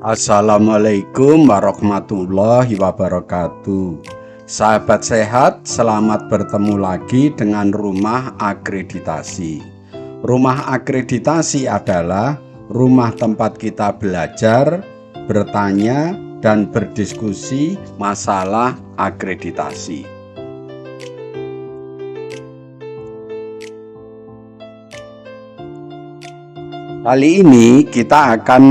Assalamualaikum warahmatullahi wabarakatuh. Sahabat sehat, selamat bertemu lagi dengan Rumah Akreditasi. Rumah akreditasi adalah rumah tempat kita belajar, bertanya, dan berdiskusi masalah akreditasi. Kali ini kita akan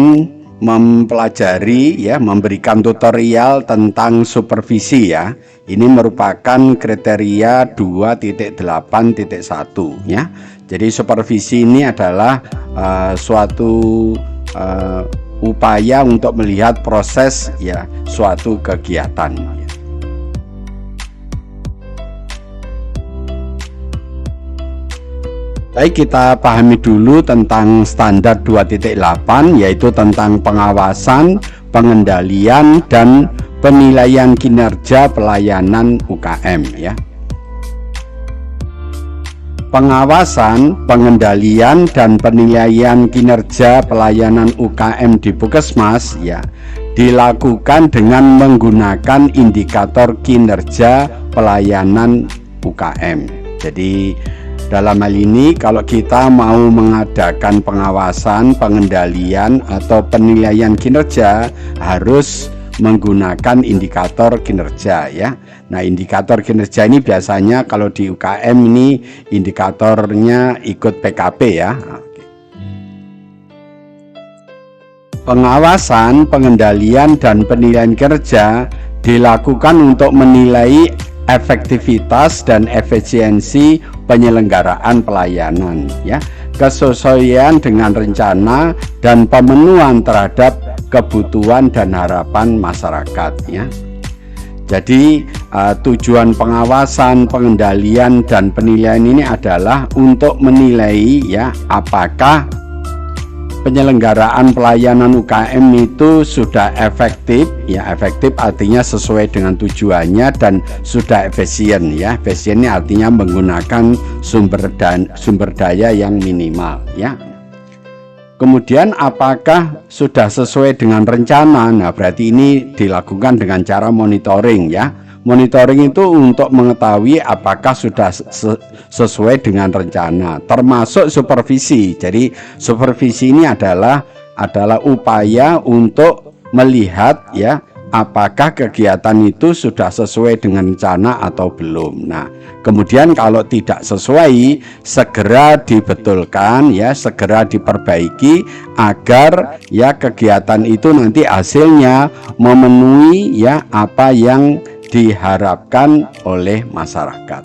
memberikan tutorial tentang supervisi ya. Ini merupakan kriteria 2.8.1 ya. Jadi supervisi ini adalah suatu upaya untuk melihat proses ya suatu kegiatan. Baik, kita pahami dulu tentang standar 2.8, yaitu tentang pengawasan, pengendalian, dan penilaian kinerja pelayanan UKM ya. Pengawasan, pengendalian, dan penilaian kinerja pelayanan UKM di Puskesmas ya dilakukan dengan menggunakan indikator kinerja pelayanan UKM. Jadi dalam hal ini, kalau kita mau mengadakan pengawasan, pengendalian, atau penilaian kinerja, harus menggunakan indikator kinerja ya. Nah, indikator kinerja ini biasanya kalau di UKM ini indikatornya ikut PKP ya. Pengawasan, pengendalian, dan penilaian kinerja dilakukan untuk menilai efektivitas dan efisiensi penyelenggaraan pelayanan ya, kesesuaian dengan rencana dan pemenuhan terhadap kebutuhan dan harapan masyarakat ya. Jadi tujuan pengawasan, pengendalian, dan penilaian ini adalah untuk menilai ya apakah penyelenggaraan pelayanan UKM itu sudah efektif ya. Efektif artinya sesuai dengan tujuannya dan sudah efisien ya. Efisien ini artinya menggunakan sumber daya yang minimal ya. Kemudian apakah sudah sesuai dengan rencana? Nah, berarti ini dilakukan dengan cara monitoring ya. Monitoring itu untuk mengetahui apakah sudah sesuai dengan rencana, termasuk supervisi. Jadi supervisi ini adalah upaya untuk melihat ya apakah kegiatan itu sudah sesuai dengan rencana atau belum. Nah, kemudian kalau tidak sesuai, segera dibetulkan ya, segera diperbaiki agar ya kegiatan itu nanti hasilnya memenuhi ya apa yang diharapkan oleh masyarakat.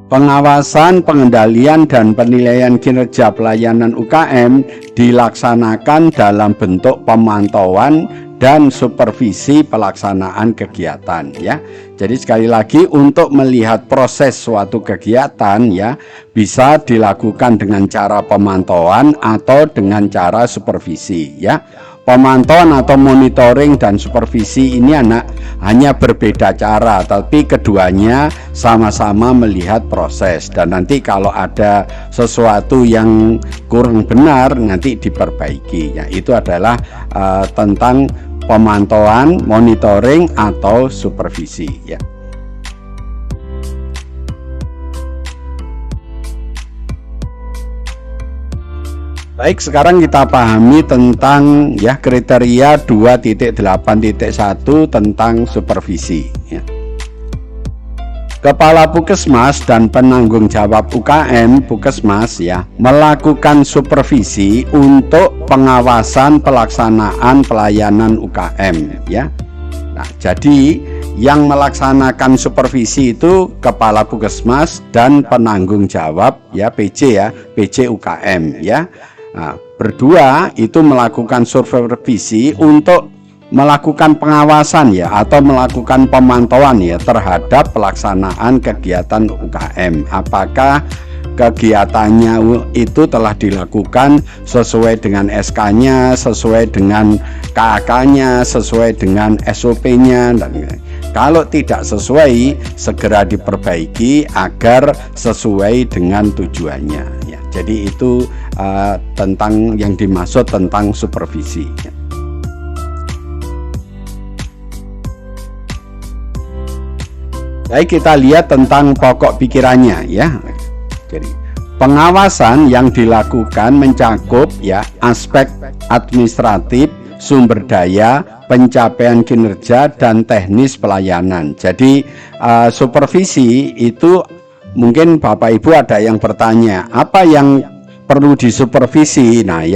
Pengawasan, pengendalian, dan penilaian kinerja pelayanan UKM dilaksanakan dalam bentuk pemantauan dan supervisi pelaksanaan kegiatan ya. Jadi sekali lagi, untuk melihat proses suatu kegiatan ya bisa dilakukan dengan cara pemantauan atau dengan cara supervisi ya. Pemantauan atau monitoring dan supervisi ini hanya berbeda cara, tapi keduanya sama-sama melihat proses, dan nanti kalau ada sesuatu yang kurang benar nanti diperbaiki ya. Itu adalah tentang pemantauan, monitoring, atau supervisi ya. Baik, sekarang kita pahami tentang ya kriteria 2.8.1 tentang supervisi ya. Kepala Puskesmas dan penanggung jawab UKM Puskesmas ya melakukan supervisi untuk pengawasan pelaksanaan pelayanan UKM ya. Nah, jadi yang melaksanakan supervisi itu Kepala Puskesmas dan penanggung jawab ya PJ ya, PJ UKM ya. Nah, berdua itu melakukan supervisi untuk melakukan pengawasan ya atau melakukan pemantauan ya terhadap pelaksanaan kegiatan UKM. Apakah kegiatannya itu telah dilakukan sesuai dengan SK-nya, sesuai dengan KK-nya, sesuai dengan SOP-nya. Kalau tidak sesuai, segera diperbaiki agar sesuai dengan tujuannya ya. Jadi itu tentang yang dimaksud tentang supervisi. Baik, kita lihat tentang pokok pikirannya ya. Jadi pengawasan yang dilakukan mencakup ya aspek administratif, sumber daya, pencapaian kinerja, dan teknis pelayanan. Jadi supervisi itu mungkin Bapak Ibu ada yang bertanya, apa yang perlu disupervisi? Nah,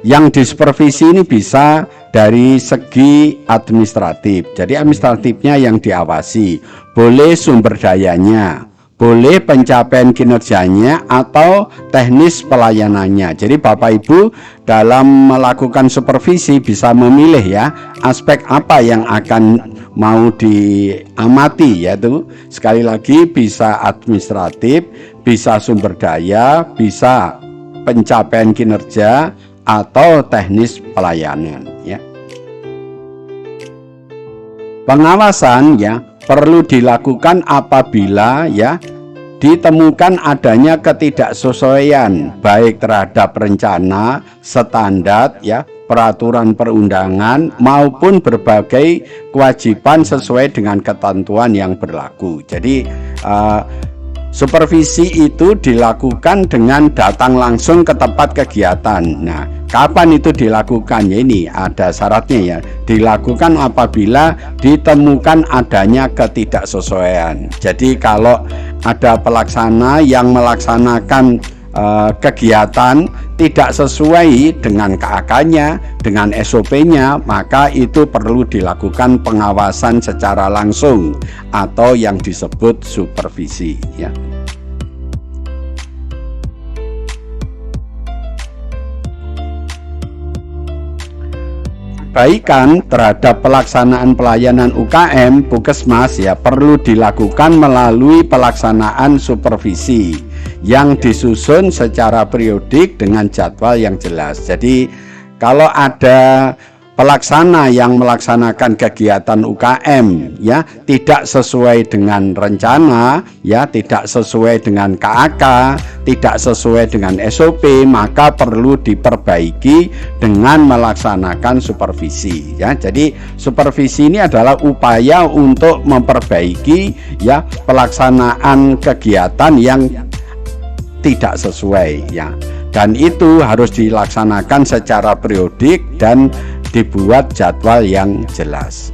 yang disupervisi ini bisa dari segi administratif. Jadi administratifnya yang diawasi, boleh sumber dayanya, boleh pencapaian kinerjanya, atau teknis pelayanannya. Jadi Bapak Ibu dalam melakukan supervisi bisa memilih ya aspek apa yang akan mau diamati, yaitu sekali lagi bisa administratif, bisa sumber daya, bisa pencapaian kinerja, atau teknis pelayanan ya. Pengawasan ya perlu dilakukan apabila ya ditemukan adanya ketidaksesuaian baik terhadap rencana, standar ya, peraturan perundangan maupun berbagai kewajiban sesuai dengan ketentuan yang berlaku. Jadi supervisi itu dilakukan dengan datang langsung ke tempat kegiatan. Nah, kapan itu dilakukan? Ya, ini ada syaratnya ya. Dilakukan apabila ditemukan adanya ketidaksesuaian. Jadi kalau ada pelaksana yang melaksanakan kegiatan tidak sesuai dengan KAK-nya, dengan SOP-nya, maka itu perlu dilakukan pengawasan secara langsung atau yang disebut supervisi ya. Perbaikan terhadap pelaksanaan pelayanan UKM Puskesmas ya perlu dilakukan melalui pelaksanaan supervisi yang disusun secara periodik dengan jadwal yang jelas. Jadi kalau ada pelaksana yang melaksanakan kegiatan UKM ya tidak sesuai dengan rencana ya, tidak sesuai dengan KAK, tidak sesuai dengan SOP, maka perlu diperbaiki dengan melaksanakan supervisi ya. Jadi supervisi ini adalah upaya untuk memperbaiki ya pelaksanaan kegiatan yang tidak sesuai ya, dan itu harus dilaksanakan secara periodik dan dibuat jadwal yang jelas.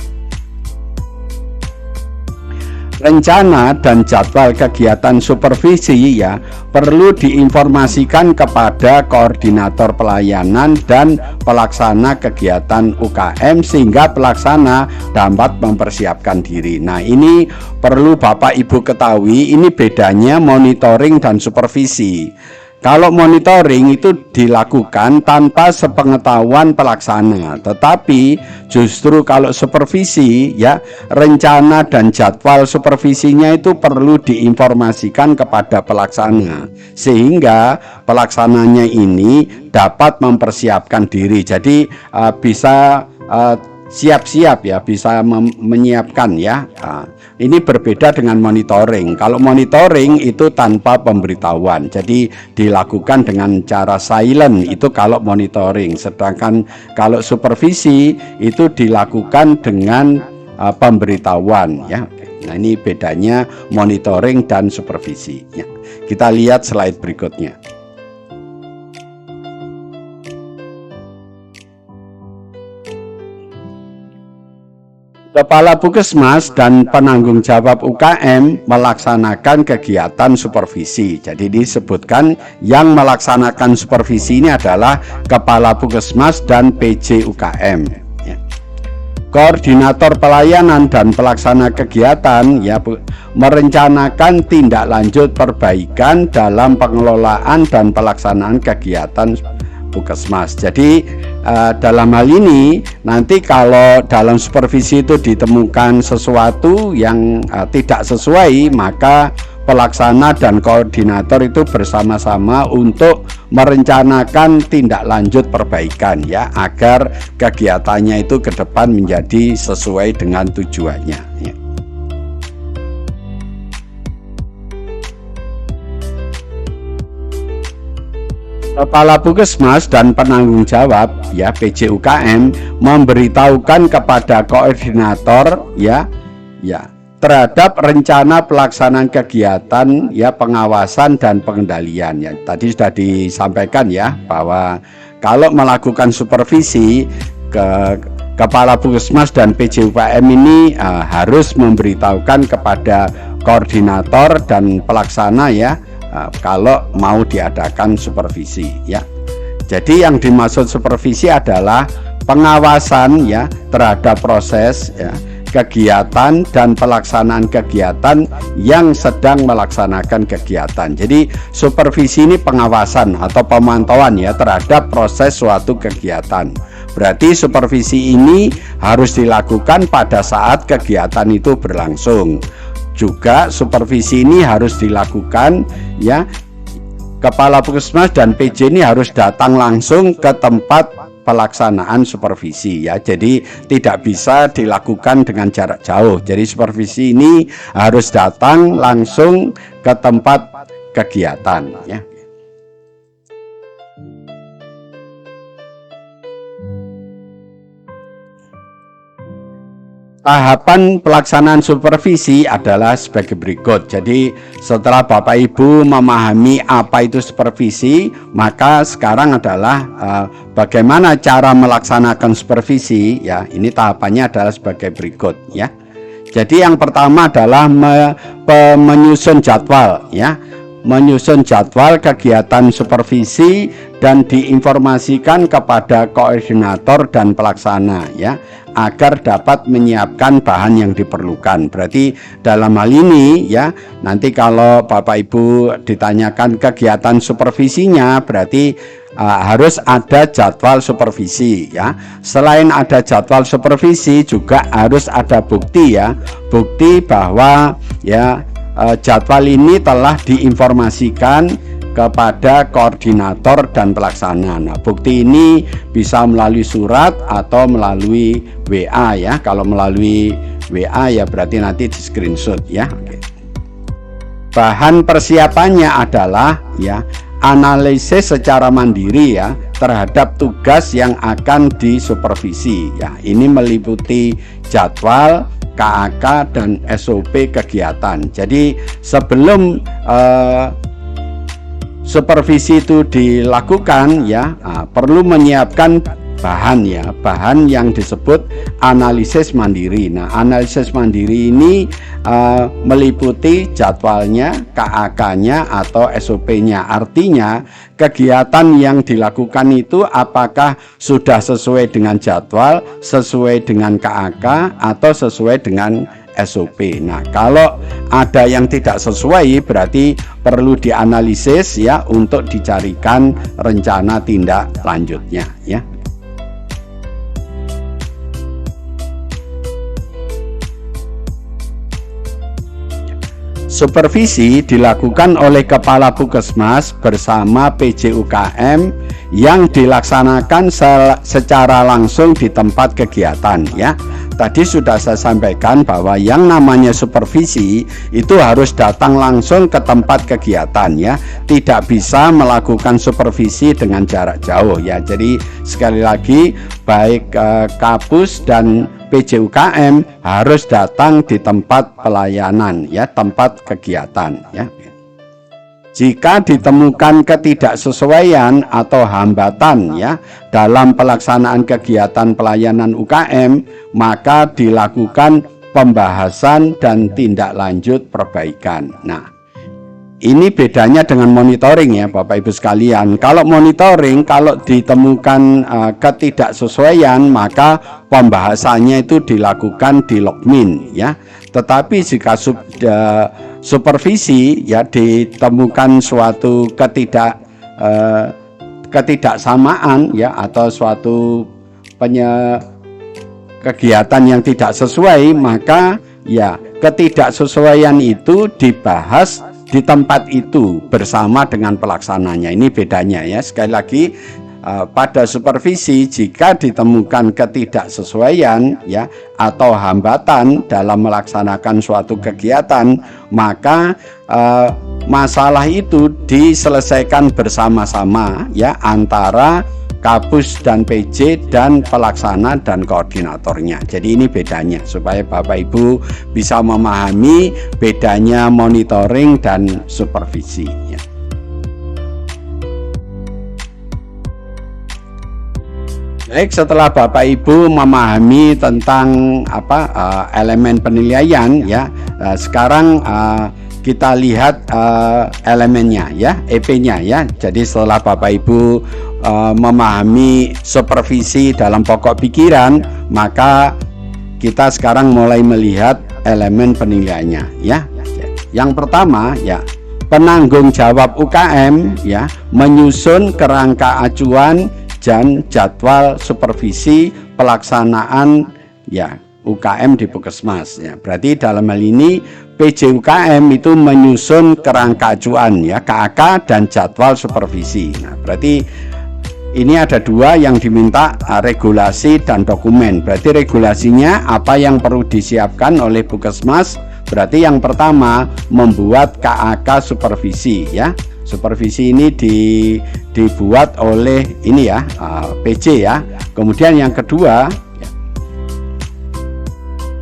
Rencana dan jadwal kegiatan supervisi ya perlu diinformasikan kepada koordinator pelayanan dan pelaksana kegiatan UKM sehingga pelaksana dapat mempersiapkan diri. Nah, ini perlu Bapak Ibu ketahui, ini bedanya monitoring dan supervisi. Kalau monitoring itu dilakukan tanpa sepengetahuan pelaksana, tetapi justru kalau supervisi ya rencana dan jadwal supervisinya itu perlu diinformasikan kepada pelaksana sehingga pelaksananya ini dapat mempersiapkan diri. Jadi bisa siap-siap ya, bisa menyiapkan ya. Ini berbeda dengan monitoring. Kalau monitoring itu tanpa pemberitahuan, jadi dilakukan dengan cara silent, itu kalau monitoring. Sedangkan kalau supervisi itu dilakukan dengan pemberitahuan ya. Nah, ini bedanya monitoring dan supervisi ya. Kita lihat slide berikutnya. Kepala Puskesmas dan penanggung jawab UKM melaksanakan kegiatan supervisi. Jadi disebutkan yang melaksanakan supervisi ini adalah Kepala Puskesmas dan PJ UKM. Ya. Koordinator pelayanan dan pelaksana kegiatan ya merencanakan tindak lanjut perbaikan dalam pengelolaan dan pelaksanaan kegiatan Puskesmas. Jadi dalam hal ini nanti kalau dalam supervisi itu ditemukan sesuatu yang tidak sesuai, maka pelaksana dan koordinator itu bersama-sama untuk merencanakan tindak lanjut perbaikan ya, agar kegiatannya itu ke depan menjadi sesuai dengan tujuannya ya. Kepala Puskesmas dan penanggung jawab ya PJUKM memberitahukan kepada koordinator ya terhadap rencana pelaksanaan kegiatan ya pengawasan dan pengendalian ya. Tadi sudah disampaikan ya bahwa kalau melakukan supervisi Kepala Puskesmas dan PJUKM ini harus memberitahukan kepada koordinator dan pelaksana ya kalau mau diadakan supervisi ya. Jadi yang dimaksud supervisi adalah pengawasan ya terhadap proses ya, kegiatan dan pelaksanaan kegiatan yang sedang melaksanakan kegiatan. Jadi supervisi ini pengawasan atau pemantauan ya terhadap proses suatu kegiatan. Berarti supervisi ini harus dilakukan pada saat kegiatan itu berlangsung. Juga supervisi ini harus dilakukan ya, Kepala Puskesmas dan PJ ini harus datang langsung ke tempat pelaksanaan supervisi ya. Jadi tidak bisa dilakukan dengan jarak jauh. Jadi supervisi ini harus datang langsung ke tempat kegiatan ya. Tahapan pelaksanaan supervisi adalah sebagai berikut. Jadi setelah Bapak Ibu memahami apa itu supervisi, maka sekarang adalah bagaimana cara melaksanakan supervisi ya. Ini tahapannya adalah sebagai berikut ya. Jadi yang pertama adalah menyusun jadwal ya. Menyusun jadwal kegiatan supervisi dan diinformasikan kepada koordinator dan pelaksana ya, agar dapat menyiapkan bahan yang diperlukan. Berarti dalam hal ini ya, nanti kalau Bapak Ibu ditanyakan kegiatan supervisinya, berarti harus ada jadwal supervisi ya. Selain ada jadwal supervisi juga harus ada bukti ya, bukti bahwa ya jadwal ini telah diinformasikan kepada koordinator dan pelaksana. Nah, bukti ini bisa melalui surat atau melalui WA ya. Kalau melalui WA ya berarti nanti di screenshot ya. Bahan persiapannya adalah ya analisis secara mandiri ya terhadap tugas yang akan disupervisi ya. Ini meliputi jadwal, KAK dan SOP kegiatan. Jadi sebelum supervisi itu dilakukan ya, perlu menyiapkan bahan ya, bahan yang disebut analisis mandiri. Nah, analisis mandiri ini meliputi jadwalnya, KAK-nya atau SOP-nya. Artinya kegiatan yang dilakukan itu apakah sudah sesuai dengan jadwal, sesuai dengan KAK atau sesuai dengan SOP. Nah, kalau ada yang tidak sesuai berarti perlu dianalisis ya untuk dicarikan rencana tindak lanjutnya ya. Supervisi dilakukan oleh Kepala Puskesmas bersama PJUKM yang dilaksanakan secara langsung di tempat kegiatan ya. Tadi sudah saya sampaikan bahwa yang namanya supervisi itu harus datang langsung ke tempat kegiatan ya. Tidak bisa melakukan supervisi dengan jarak jauh ya. Jadi sekali lagi baik Kapus dan PJUKM harus datang di tempat pelayanan ya, tempat kegiatan ya. Jika ditemukan ketidaksesuaian atau hambatan ya dalam pelaksanaan kegiatan pelayanan UKM, maka dilakukan pembahasan dan tindak lanjut perbaikan. Nah, ini bedanya dengan monitoring ya Bapak Ibu sekalian. Kalau monitoring, kalau ditemukan ketidaksesuaian, maka pembahasannya itu dilakukan di logmin ya. Tetapi jika supervisi ya ditemukan suatu ketidaksamaan ya atau suatu kegiatan yang tidak sesuai, maka ya ketidaksesuaian itu dibahas di tempat itu bersama dengan pelaksananya. Ini bedanya ya. Sekali lagi pada supervisi jika ditemukan ketidaksesuaian ya atau hambatan dalam melaksanakan suatu kegiatan, maka masalah itu diselesaikan bersama-sama ya antara Kapus dan PJ dan pelaksana dan koordinatornya. Jadi ini bedanya supaya Bapak Ibu bisa memahami bedanya monitoring dan supervisi ya. Baik, setelah Bapak Ibu memahami tentang elemen penilaian ya, sekarang kita lihat elemennya ya, EP-nya ya. Jadi setelah Bapak Ibu memahami supervisi dalam pokok pikiran, maka kita sekarang mulai melihat elemen penilaiannya ya. Yang pertama ya, penanggung jawab UKM ya menyusun kerangka acuan dan jadwal supervisi pelaksanaan ya UKM di Puskesmas ya. Berarti dalam hal ini PJ UKM itu menyusun kerangka acuan ya, KAK dan jadwal supervisi. Nah, berarti ini ada dua yang diminta, regulasi dan dokumen. Berarti regulasinya apa yang perlu disiapkan oleh Puskesmas? Berarti yang pertama membuat KAK supervisi ya. Supervisi ini dibuat oleh ini ya, PJ ya. Kemudian yang kedua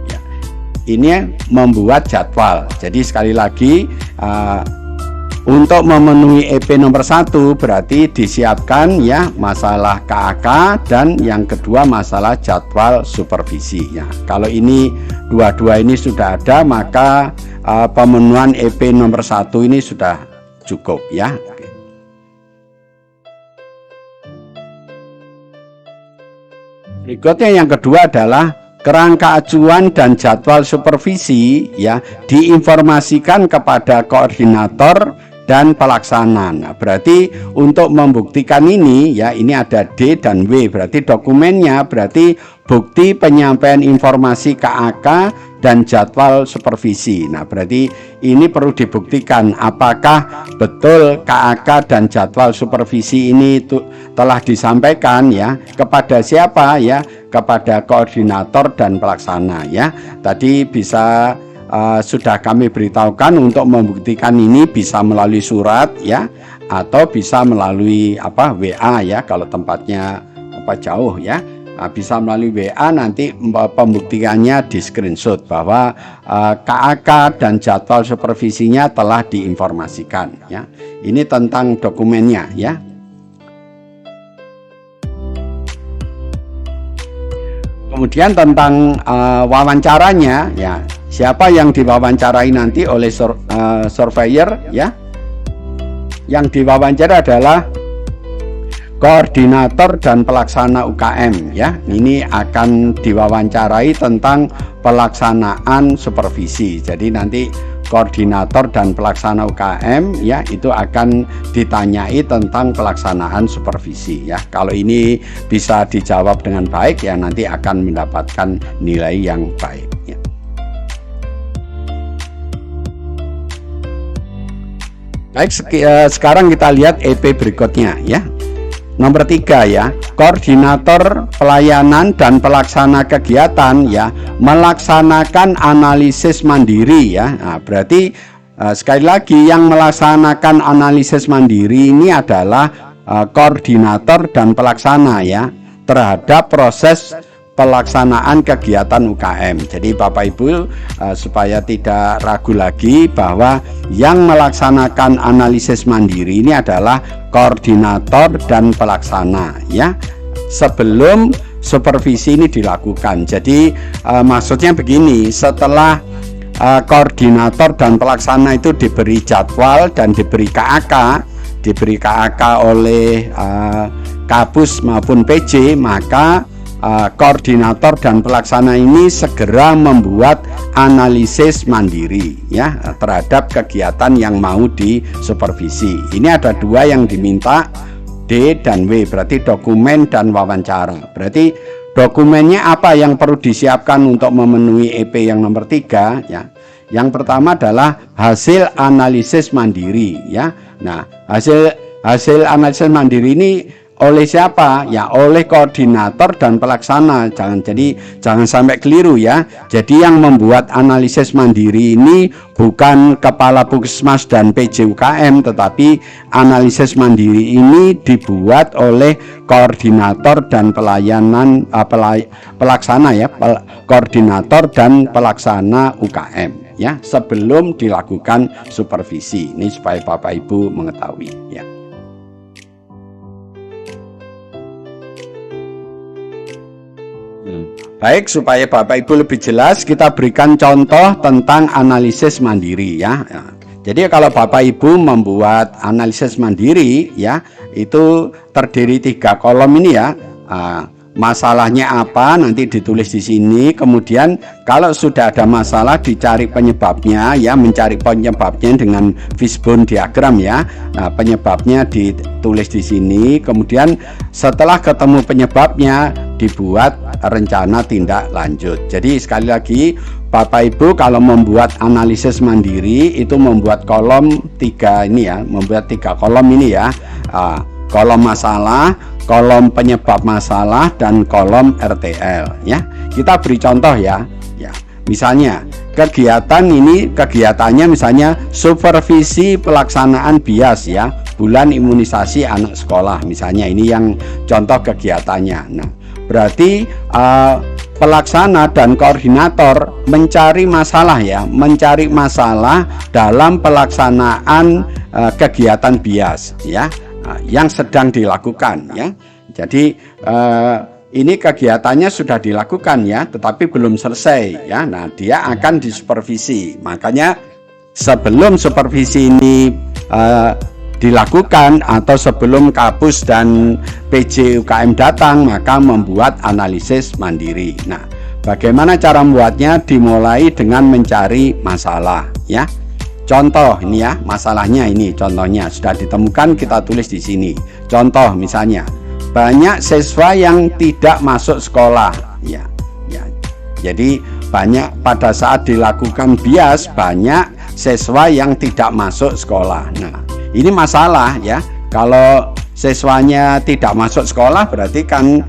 ya, ini membuat jadwal. Jadi sekali lagi untuk memenuhi EP nomor 1 berarti disiapkan ya masalah KAK dan yang kedua masalah jadwal supervisi ya. Kalau ini dua-dua ini sudah ada, maka pemenuhan EP nomor 1 ini sudah cukup ya. Berikutnya yang kedua adalah kerangka acuan dan jadwal supervisi ya diinformasikan kepada koordinator dan pelaksana. Nah, berarti untuk membuktikan ini ya, ini ada D dan W, berarti dokumennya berarti bukti penyampaian informasi KAK dan jadwal supervisi. Nah, berarti ini perlu dibuktikan apakah betul KAK dan jadwal supervisi ini telah disampaikan ya kepada siapa ya, kepada koordinator dan pelaksana ya. Tadi bisa sudah kami beritahukan untuk membuktikan ini bisa melalui surat ya, atau bisa melalui WA ya kalau tempatnya jauh ya. Bisa melalui WA, nanti pembuktiannya di screenshot bahwa KAK dan jadwal supervisinya telah diinformasikan ya. Ini tentang dokumennya ya. Kemudian tentang wawancaranya ya, siapa yang diwawancarai nanti oleh surveyor ya. Yang diwawancara adalah koordinator dan pelaksana UKM ya. Ini akan diwawancarai tentang pelaksanaan supervisi. Jadi nanti koordinator dan pelaksana UKM ya itu akan ditanyai tentang pelaksanaan supervisi ya. Kalau ini bisa dijawab dengan baik ya, nanti akan mendapatkan nilai yang baik ya. Baik, sekarang kita lihat EP berikutnya ya. Nomor 3 ya, koordinator pelayanan dan pelaksana kegiatan ya melaksanakan analisis mandiri ya. Nah, berarti sekali lagi yang melaksanakan analisis mandiri ini adalah koordinator dan pelaksana ya terhadap proses pelaksanaan kegiatan UKM. Jadi Bapak Ibu supaya tidak ragu lagi bahwa yang melaksanakan analisis mandiri ini adalah koordinator dan pelaksana ya sebelum supervisi ini dilakukan. Jadi maksudnya begini, setelah koordinator dan pelaksana itu diberi jadwal dan diberi KAK oleh Kapus maupun PJ, maka koordinator dan pelaksana ini segera membuat analisis mandiri ya terhadap kegiatan yang mau disupervisi. Ini ada dua yang diminta, D dan W, berarti dokumen dan wawancara. Berarti dokumennya apa yang perlu disiapkan untuk memenuhi EP yang nomor 3 ya. Yang pertama adalah hasil analisis mandiri ya. Nah, hasil analisis mandiri ini oleh siapa? Ya oleh koordinator dan pelaksana. Jangan sampai keliru ya. Jadi yang membuat analisis mandiri ini bukan kepala puskesmas dan PJ-UKM, tetapi analisis mandiri ini dibuat oleh koordinator dan pelaksana ya, koordinator dan pelaksana UKM ya, sebelum dilakukan supervisi. Ini supaya Bapak Ibu mengetahui ya. Baik, supaya Bapak Ibu lebih jelas, kita berikan contoh tentang analisis mandiri ya. Jadi kalau Bapak Ibu membuat analisis mandiri ya, itu terdiri 3 kolom ini ya. Masalahnya apa nanti ditulis di sini, kemudian kalau sudah ada masalah dicari penyebabnya ya, mencari penyebabnya dengan fishbone diagram ya. Nah, penyebabnya ditulis di sini, kemudian setelah ketemu penyebabnya dibuat rencana tindak lanjut. Jadi sekali lagi Bapak Ibu kalau membuat analisis mandiri itu membuat kolom 3 ini ya, membuat 3 kolom ini ya. Kolom masalah, kolom penyebab masalah, dan kolom RTL ya. Kita beri contoh ya. Misalnya kegiatannya misalnya supervisi pelaksanaan BIAS ya, bulan imunisasi anak sekolah misalnya, ini yang contoh kegiatannya. Nah, berarti pelaksana dan koordinator mencari masalah ya, mencari masalah dalam pelaksanaan kegiatan BIAS ya, yang sedang dilakukan ya. Jadi ini kegiatannya sudah dilakukan ya, tetapi belum selesai ya. Nah, dia akan disupervisi. Makanya sebelum supervisi ini dilakukan atau sebelum Kapus dan PJ-UKM datang, maka membuat analisis mandiri. Nah, bagaimana cara membuatnya? Dimulai dengan mencari masalah ya. Contoh ini ya, masalahnya ini contohnya sudah ditemukan, kita tulis di sini. Contoh misalnya, banyak siswa yang tidak masuk sekolah ya. Jadi banyak pada saat dilakukan BIAS banyak siswa yang tidak masuk sekolah. Nah, ini masalah ya. Kalau siswanya tidak masuk sekolah berarti kan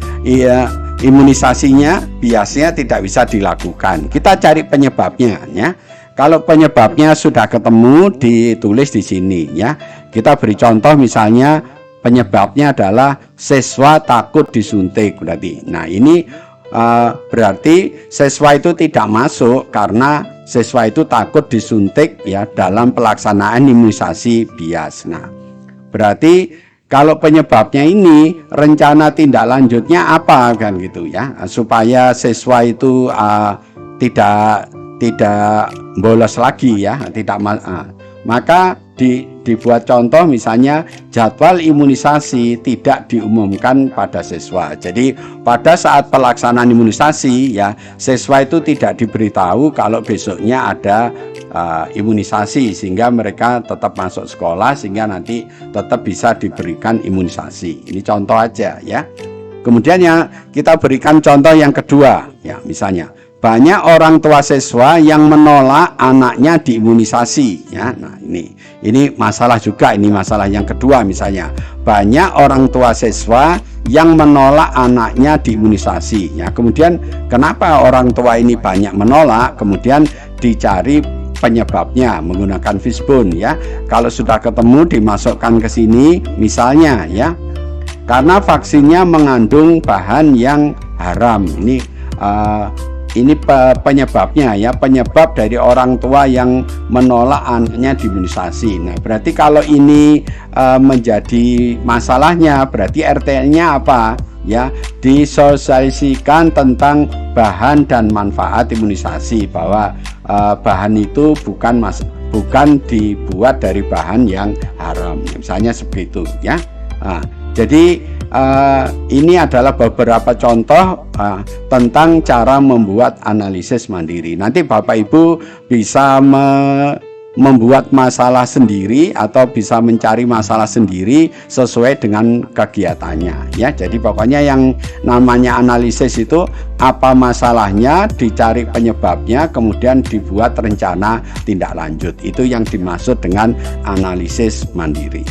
imunisasinya, BIASnya tidak bisa dilakukan. Kita cari penyebabnya ya. Kalau penyebabnya sudah ketemu, ditulis di sini ya. Kita beri contoh misalnya penyebabnya adalah siswa takut disuntik berarti. Nah, ini berarti siswa itu tidak masuk karena siswa itu takut disuntik ya dalam pelaksanaan imunisasi BIAS. Nah, berarti kalau penyebabnya ini, rencana tindak lanjutnya apa kan gitu ya, supaya siswa itu tidak bolos lagi ya, maka dibuat contoh misalnya jadwal imunisasi tidak diumumkan pada siswa. Jadi pada saat pelaksanaan imunisasi ya, siswa itu tidak diberitahu kalau besoknya ada imunisasi, sehingga mereka tetap masuk sekolah, sehingga nanti tetap bisa diberikan imunisasi. Ini contoh aja ya. Kemudian ya kita berikan contoh yang kedua ya, misalnya banyak orang tua siswa yang menolak anaknya diimunisasi ya. Nah, ini masalah juga, ini masalah yang kedua misalnya. Banyak orang tua siswa yang menolak anaknya diimunisasi ya. Kemudian kenapa orang tua ini banyak menolak? Kemudian dicari penyebabnya menggunakan fishbone ya. Kalau sudah ketemu dimasukkan ke sini misalnya ya. Karena vaksinnya mengandung bahan yang haram. Ini penyebabnya ya, penyebab dari orang tua yang menolak anaknya diimunisasi. Nah, berarti kalau ini menjadi masalahnya, berarti RTL-nya apa? Ya, disosialisasikan tentang bahan dan manfaat imunisasi, bahwa bahan itu bukan dibuat dari bahan yang haram. Misalnya seperti itu ya. Jadi ini adalah beberapa contoh tentang cara membuat analisis mandiri. Nanti Bapak Ibu bisa membuat masalah sendiri atau bisa mencari masalah sendiri sesuai dengan kegiatannya ya. Jadi pokoknya yang namanya analisis itu apa masalahnya, dicari penyebabnya, kemudian dibuat rencana tindak lanjut. Itu yang dimaksud dengan analisis mandiri.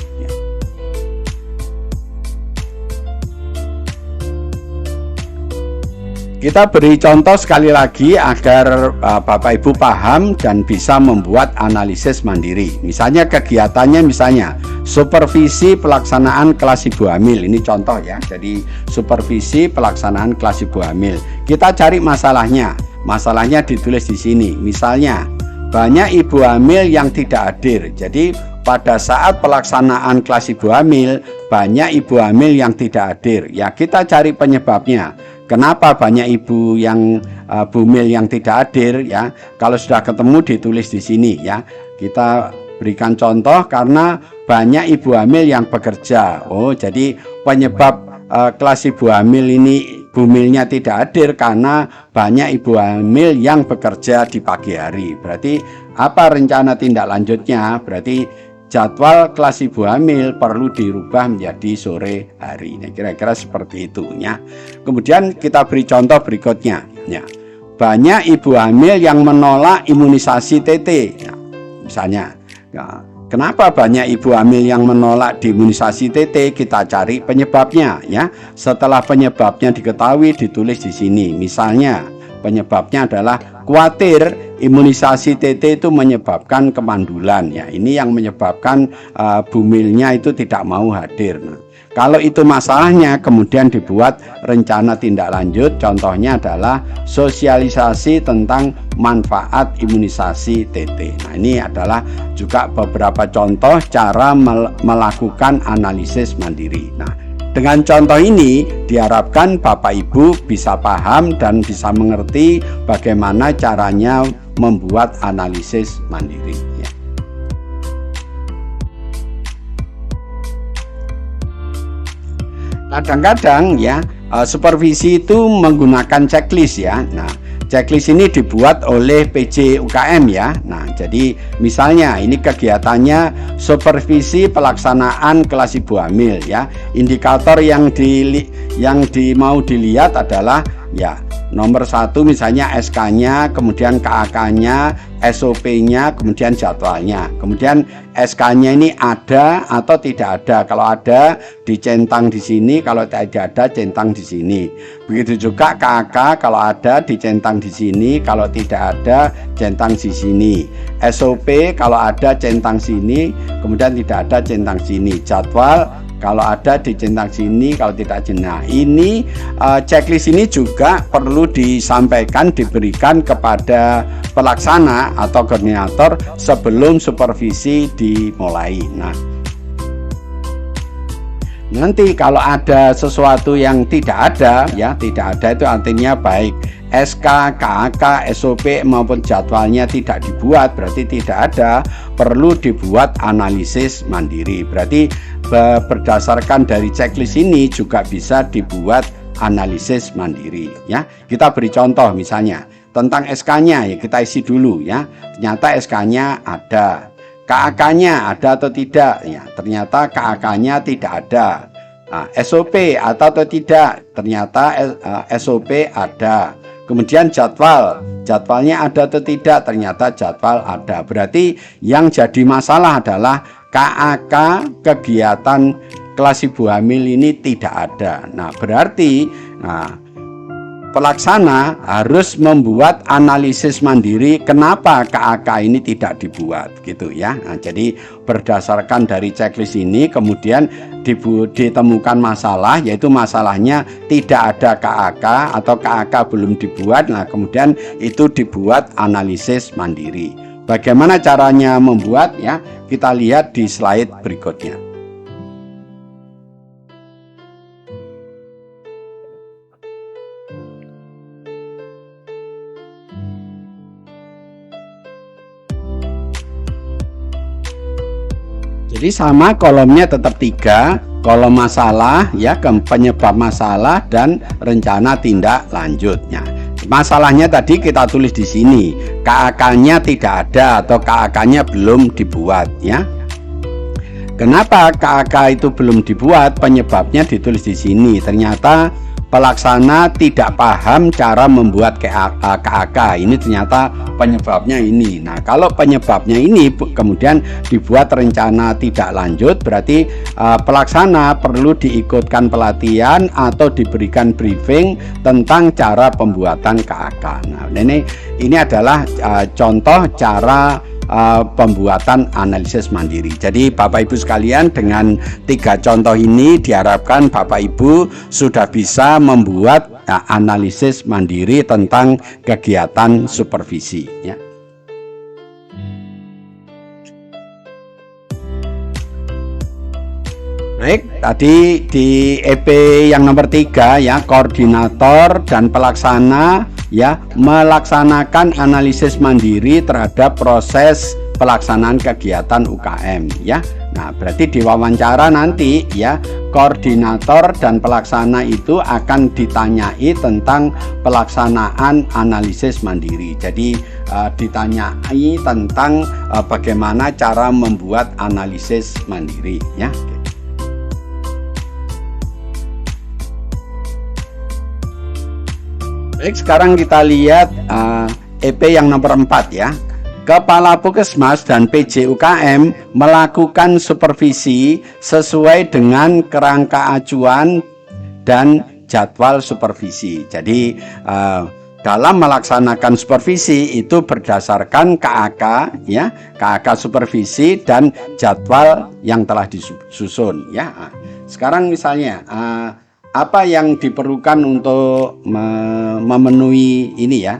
Kita beri contoh sekali lagi agar Bapak Ibu paham dan bisa membuat analisis mandiri. Misalnya kegiatannya, misalnya supervisi pelaksanaan kelas ibu hamil. Ini contoh ya. Jadi supervisi pelaksanaan kelas ibu hamil. Kita cari masalahnya. Masalahnya ditulis di sini. Misalnya banyak ibu hamil yang tidak hadir. Jadi pada saat pelaksanaan kelas ibu hamil, banyak ibu hamil yang tidak hadir. Ya, kita cari penyebabnya. Kenapa banyak ibu yang bumil yang tidak hadir ya? Kalau sudah ketemu ditulis di sini ya. Kita berikan contoh karena banyak ibu hamil yang bekerja. Oh, jadi penyebab kelas ibu hamil ini bumilnya tidak hadir karena banyak ibu hamil yang bekerja di pagi hari. Berarti apa rencana tindak lanjutnya? Berarti jadwal kelas ibu hamil perlu dirubah menjadi sore hari. Nah, kira-kira seperti itu ya. Kemudian kita beri contoh berikutnya ya. Banyak ibu hamil yang menolak imunisasi TT ya. Misalnya ya, kenapa banyak ibu hamil yang menolak diimunisasi TT? Kita cari penyebabnya ya. Setelah penyebabnya diketahui ditulis di sini. Misalnya penyebabnya adalah khawatir imunisasi TT itu menyebabkan kemandulan ya. Ini yang menyebabkan bumilnya itu tidak mau hadir. Nah, kalau itu masalahnya kemudian dibuat rencana tindak lanjut. Contohnya adalah sosialisasi tentang manfaat imunisasi TT. Nah, ini adalah juga beberapa contoh cara melakukan analisis mandiri. Nah, dengan contoh ini diharapkan Bapak Ibu bisa paham dan bisa mengerti bagaimana caranya membuat analisis mandiri ya. Kadang-kadang ya supervisi itu menggunakan checklist ya. Nah, checklist ini dibuat oleh PJ UKM ya. Nah, jadi misalnya ini kegiatannya supervisi pelaksanaan kelas ibu hamil ya. Indikator yang mau dilihat adalah ya nomor 1 misalnya SK-nya, kemudian KAK-nya, SOP-nya, kemudian jadwalnya. Kemudian SK-nya ini ada atau tidak ada. Kalau ada dicentang di sini, kalau tidak ada centang di sini. Begitu juga KAK, kalau ada dicentang di sini, kalau tidak ada centang di sini. SOP kalau ada centang sini, kemudian tidak ada centang sini. Jadwal kalau ada dicentang sini, kalau tidak jenah. Ini checklist ini juga perlu disampaikan, diberikan kepada pelaksana atau koordinator sebelum supervisi dimulai. Nah, nanti kalau ada sesuatu yang tidak ada, ya tidak ada itu artinya baik SK, KAK, SOP maupun jadwalnya tidak dibuat, berarti tidak ada, perlu dibuat analisis mandiri. Berarti berdasarkan dari checklist ini juga bisa dibuat analisis mandiri ya. Kita beri contoh misalnya tentang SK-nya ya, kita isi dulu ya. Ternyata SK-nya ada. KAK-nya ada atau tidak ya, ternyata KAK-nya tidak ada. Nah, SOP ada atau tidak, ternyata SOP ada. Kemudian jadwalnya ada atau tidak, ternyata jadwal ada. Berarti yang jadi masalah adalah KAK kegiatan kelas ibu hamil ini tidak ada. Nah, berarti pelaksana harus membuat analisis mandiri kenapa KAK ini tidak dibuat gitu ya. Nah, jadi berdasarkan dari checklist ini kemudian ditemukan masalah, yaitu masalahnya tidak ada KAK atau KAK belum dibuat. Nah, kemudian itu dibuat analisis mandiri. Bagaimana caranya membuat ya? Kita lihat di slide berikutnya. Jadi sama, kolomnya tetap 3, kolom masalah ya, penyebab masalah dan rencana tindak lanjutnya. Masalahnya tadi kita tulis di sini, KAK-nya tidak ada atau KAK-nya belum dibuat ya. Kenapa KAK itu belum dibuat? Penyebabnya ditulis di sini. Ternyata pelaksana tidak paham cara membuat KAK. Ini ternyata penyebabnya ini. Nah, kalau penyebabnya ini kemudian dibuat rencana tidak lanjut, berarti pelaksana perlu diikutkan pelatihan atau diberikan briefing tentang cara pembuatan KAK. Nah, ini adalah contoh cara pembuatan analisis mandiri. Jadi Bapak Ibu sekalian, dengan 3 contoh ini diharapkan Bapak Ibu sudah bisa membuat analisis mandiri tentang kegiatan supervisi ya. Baik, tadi di EP yang nomor 3 ya, koordinator dan pelaksana ya melaksanakan analisis mandiri terhadap proses pelaksanaan kegiatan UKM ya. Nah, berarti di wawancara nanti ya, koordinator dan pelaksana itu akan ditanyai tentang pelaksanaan analisis mandiri. Jadi ditanyai tentang bagaimana cara membuat analisis mandiri ya. Baik, sekarang kita lihat EP yang nomor 4 ya. Kepala Puskesmas dan PJ UKM melakukan supervisi sesuai dengan kerangka acuan dan jadwal supervisi. Jadi dalam melaksanakan supervisi itu berdasarkan KAK ya, KAK supervisi dan jadwal yang telah disusun ya. Sekarang misalnya apa yang diperlukan untuk memenuhi ini ya,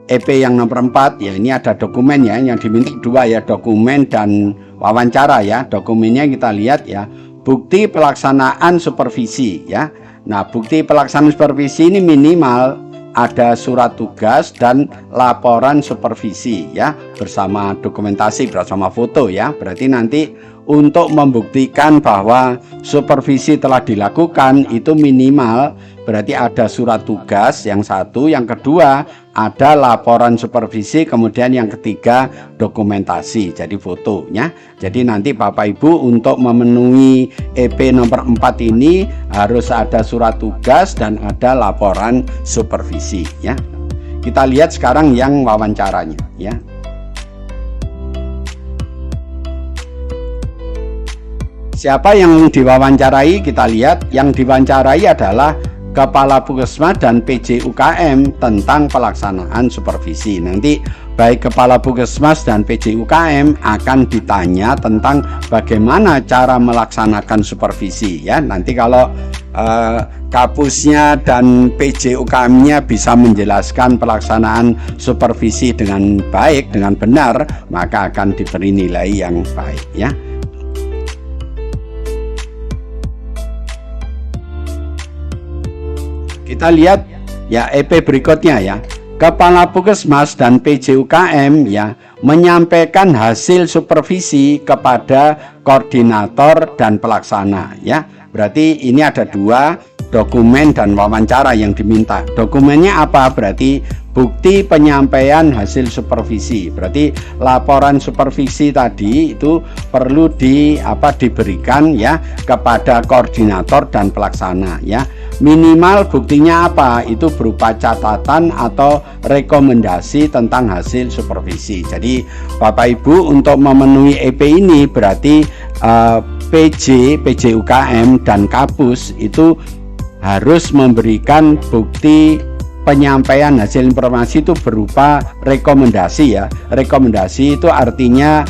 EP yang nomor 4 ya, ini ada dokumen ya, yang diminta 2 ya, dokumen dan wawancara ya. Dokumennya kita lihat ya, bukti pelaksanaan supervisi ya. Nah, bukti pelaksanaan supervisi ini minimal ada surat tugas dan laporan supervisi ya, bersama dokumentasi, bersama foto ya. Berarti nanti untuk membuktikan bahwa supervisi telah dilakukan itu minimal berarti ada surat tugas yang satu, yang kedua ada laporan supervisi, kemudian yang ketiga dokumentasi, jadi fotonya. Jadi nanti Bapak Ibu untuk memenuhi EP nomor 4 ini harus ada surat tugas dan ada laporan supervisi ya. Kita lihat sekarang yang wawancaranya ya. Siapa yang diwawancarai? Kita lihat yang diwawancarai adalah Kepala Puskesmas dan PJ UKM tentang pelaksanaan supervisi. Nanti baik Kepala Puskesmas dan PJ UKM akan ditanya tentang bagaimana cara melaksanakan supervisi ya. Nanti kalau Kapusnya dan PJ UKM-nya bisa menjelaskan pelaksanaan supervisi dengan baik, dengan benar, maka akan diberi nilai yang baik ya. Kita lihat ya EP berikutnya ya. Kepala Puskesmas dan PJ UKM ya menyampaikan hasil supervisi kepada koordinator dan pelaksana ya. Berarti ini ada 2 dokumen dan wawancara yang diminta. Dokumennya apa? Berarti bukti penyampaian hasil supervisi. Berarti laporan supervisi tadi itu perlu diberikan ya kepada koordinator dan pelaksana ya. Minimal buktinya apa? Itu berupa catatan atau rekomendasi tentang hasil supervisi. Jadi Bapak Ibu untuk memenuhi EP ini berarti PJ UKM dan Kapus itu harus memberikan bukti penyampaian hasil informasi itu berupa rekomendasi ya. Rekomendasi itu artinya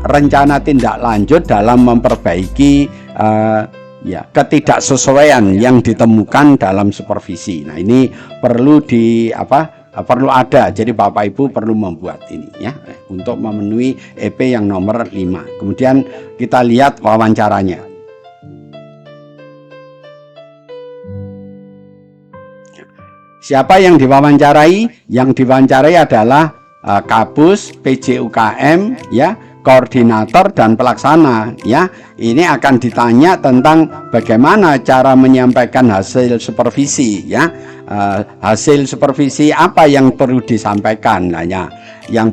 rencana tindak lanjut dalam memperbaiki ya ketidaksesuaian yang ditemukan dalam supervisi. Nah, ini perlu perlu ada. Jadi Bapak Ibu perlu membuat ini ya untuk memenuhi EP yang nomor 5. Kemudian kita lihat wawancaranya. Siapa yang diwawancarai? Yang diwawancarai adalah Kapus, PJ UKM ya, koordinator dan pelaksana, ya. Ini akan ditanya tentang bagaimana cara menyampaikan hasil supervisi, ya. Hasil supervisi apa yang perlu disampaikan, ya. Yang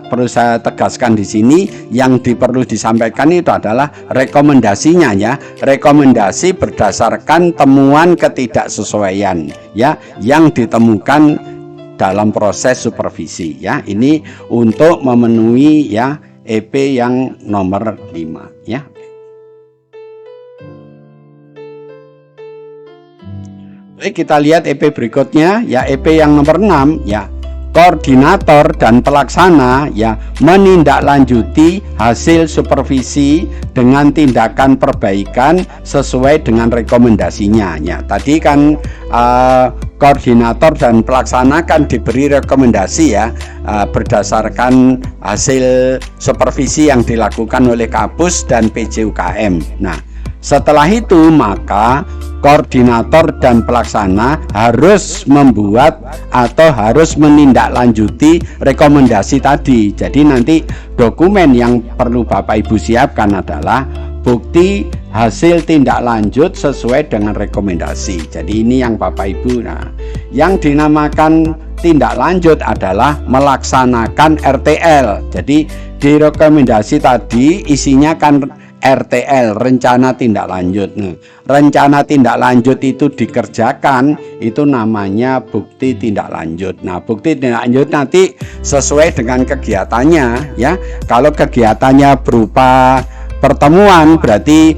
perlu saya tegaskan di sini, yang perlu disampaikan itu adalah rekomendasinya, ya. Rekomendasi berdasarkan temuan ketidaksesuaian, ya, yang ditemukan dalam proses supervisi, ya. Ini untuk memenuhi, ya, EP yang nomor 5, ya. Baik, kita lihat EP berikutnya, ya. EP yang nomor 6, ya. Koordinator dan pelaksana, ya, menindaklanjuti hasil supervisi dengan tindakan perbaikan sesuai dengan rekomendasinya, ya. Tadi kan koordinator dan pelaksana kan diberi rekomendasi, ya, berdasarkan hasil supervisi yang dilakukan oleh Kapus dan PJUKM. Nah, setelah itu maka koordinator dan pelaksana harus membuat atau harus menindaklanjuti rekomendasi tadi. Jadi nanti dokumen yang perlu Bapak Ibu siapkan adalah bukti hasil tindak lanjut sesuai dengan rekomendasi. Jadi ini yang Bapak Ibu. Nah, yang dinamakan tindak lanjut adalah melaksanakan RTL. Jadi di rekomendasi tadi isinya kan RTL, rencana tindak lanjut. Nah, rencana tindak lanjut itu dikerjakan, itu namanya bukti tindak lanjut. Nah, bukti tindak lanjut nanti sesuai dengan kegiatannya, ya. Kalau kegiatannya berupa pertemuan, berarti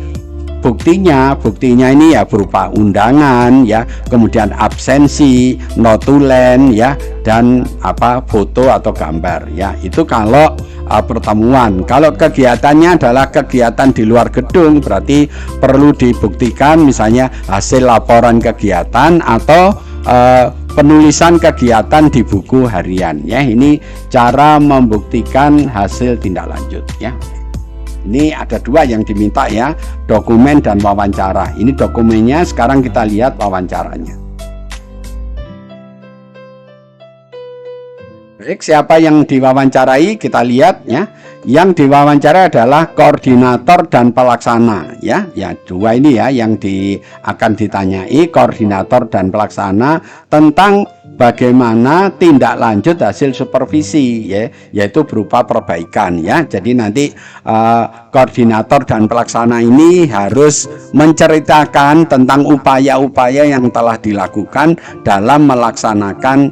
buktinya ini ya berupa undangan, ya, kemudian absensi, notulen, ya, dan foto atau gambar, ya. Itu kalau pertemuan. Kalau kegiatannya adalah kegiatan di luar gedung, berarti perlu dibuktikan misalnya hasil laporan kegiatan atau penulisan kegiatan di buku harian, ya. Ini cara membuktikan hasil tindak lanjut, ya. Ini ada dua yang diminta, ya, dokumen dan wawancara. Ini dokumennya, sekarang kita lihat wawancaranya. Baik, siapa yang diwawancarai? Kita lihat, ya. Yang diwawancara adalah koordinator dan pelaksana, ya. Ya, dua ini, ya, yang akan ditanyai, koordinator dan pelaksana tentang bagaimana tindak lanjut hasil supervisi, ya, yaitu berupa perbaikan, ya. Jadi nanti koordinator dan pelaksana ini harus menceritakan tentang upaya-upaya yang telah dilakukan dalam melaksanakan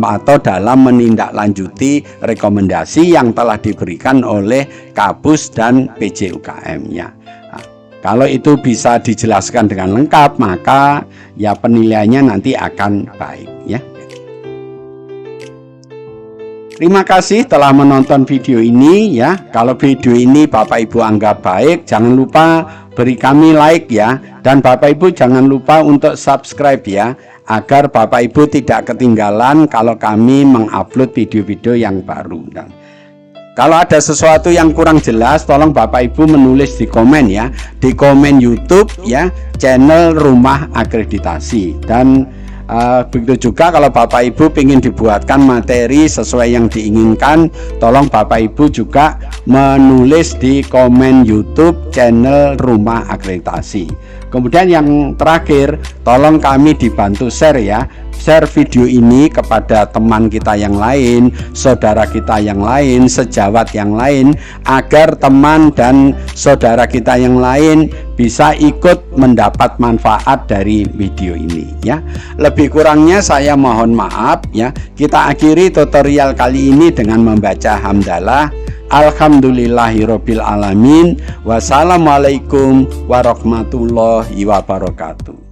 atau dalam menindaklanjuti rekomendasi yang telah diberikan oleh Kapus dan PJUKM, ya. Nah, kalau itu bisa dijelaskan dengan lengkap, maka ya penilaiannya nanti akan baik, ya. Terima kasih telah menonton video ini, ya. Kalau video ini Bapak Ibu anggap baik, jangan lupa beri kami like, ya. Dan Bapak Ibu jangan lupa untuk subscribe, ya, agar Bapak Ibu tidak ketinggalan kalau kami mengupload video-video yang baru. Dan kalau ada sesuatu yang kurang jelas, tolong Bapak Ibu menulis di komen, ya, di komen YouTube, ya, channel Rumah Akreditasi. Dan begitu juga kalau Bapak Ibu ingin dibuatkan materi sesuai yang diinginkan, tolong Bapak Ibu juga menulis di komen YouTube channel Rumah Akreditasi. Kemudian yang terakhir, tolong kami dibantu share, ya. Share video ini kepada teman kita yang lain, saudara kita yang lain, sejawat yang lain, agar teman dan saudara kita yang lain bisa ikut mendapat manfaat dari video ini, ya. Lebih kurangnya saya mohon maaf, ya. Kita akhiri tutorial kali ini dengan membaca hamdalah. Alhamdulillahirobbil alamin. Wassalamualaikum warahmatullahi wabarakatuh.